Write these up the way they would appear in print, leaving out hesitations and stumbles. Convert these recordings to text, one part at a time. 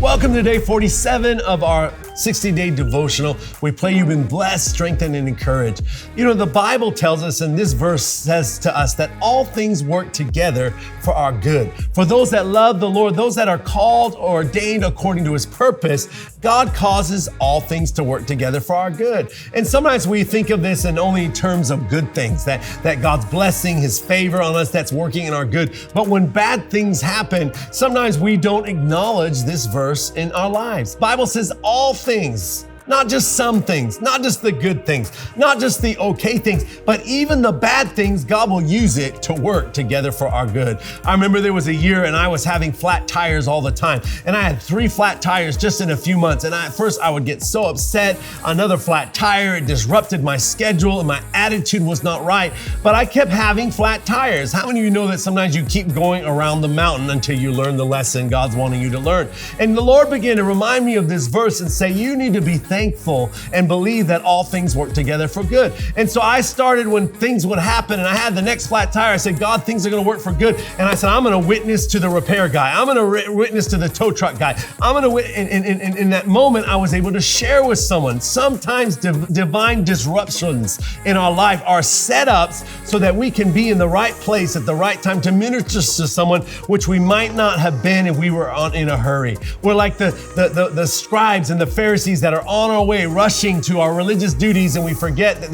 Welcome to day 47 of our 60-day devotional. We pray you've been blessed, strengthened, and encouraged. You know, the Bible tells us, and this verse says to us, that all things work together for our good. For those that love the Lord, those that are called or ordained according to his purpose, God causes all things to work together for our good. And sometimes we think of this in only terms of good things, that God's blessing, his favor on us, that's working in our good. But when bad things happen, sometimes we don't acknowledge this verse in our lives. The Bible says all things, not just some things, not just the good things, not just the okay things, but even the bad things, God will use it to work together for our good. I remember there was a year and I was having flat tires all the time. And I had 3 flat tires just in a few months. And at first I would get so upset. Another flat tire, it disrupted my schedule and my attitude was not right. But I kept having flat tires. How many of you know that sometimes you keep going around the mountain until you learn the lesson God's wanting you to learn? And the Lord began to remind me of this verse and say, you need to be thankful and believe that all things work together for good. And so I started when things would happen and I had the next flat tire, I said, God, things are going to work for good. And I said, I'm going to witness to the repair guy. I'm going to witness to the tow truck guy. I'm going to in that moment, I was able to share with someone. Sometimes divine disruptions in our life are setups so that we can be in the right place at the right time to minister to someone, which we might not have been if we were in a hurry. We're like the scribes and the Pharisees that are on our way rushing to our religious duties, and we forget that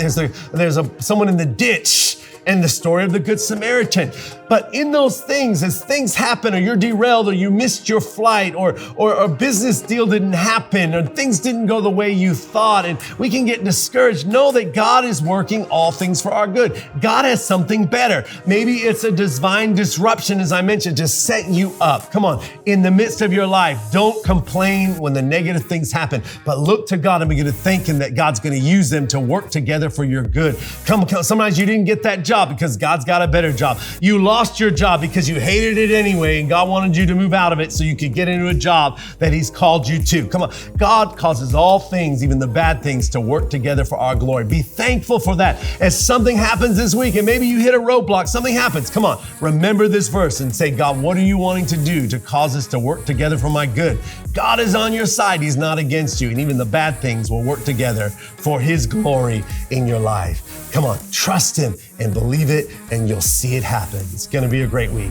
there's someone in the ditch and the story of the Good Samaritan. But in those things, as things happen, or you're derailed, or you missed your flight, or a business deal didn't happen, or things didn't go the way you thought, and we can get discouraged, know that God is working all things for our good. God has something better. Maybe it's a divine disruption, as I mentioned, to set you up. Come on, in the midst of your life, don't complain when the negative things happen, but look to God and begin to thank him that God's going to use them to work together for your good. Sometimes you didn't get that job because God's got a better job. You lost your job because you hated it anyway and God wanted you to move out of it so you could get into a job that he's called you to. Come on. God causes all things, even the bad things, to work together for our glory. Be thankful for that. As something happens this week and maybe you hit a roadblock, something happens. Come on. Remember this verse and say, God, what are you wanting to do to cause us to work together for my good? God is on your side. He's not against you. And even the bad things will work together for his glory in your life. Come on, trust him and believe it, and you'll see it happen. It's going to be a great week.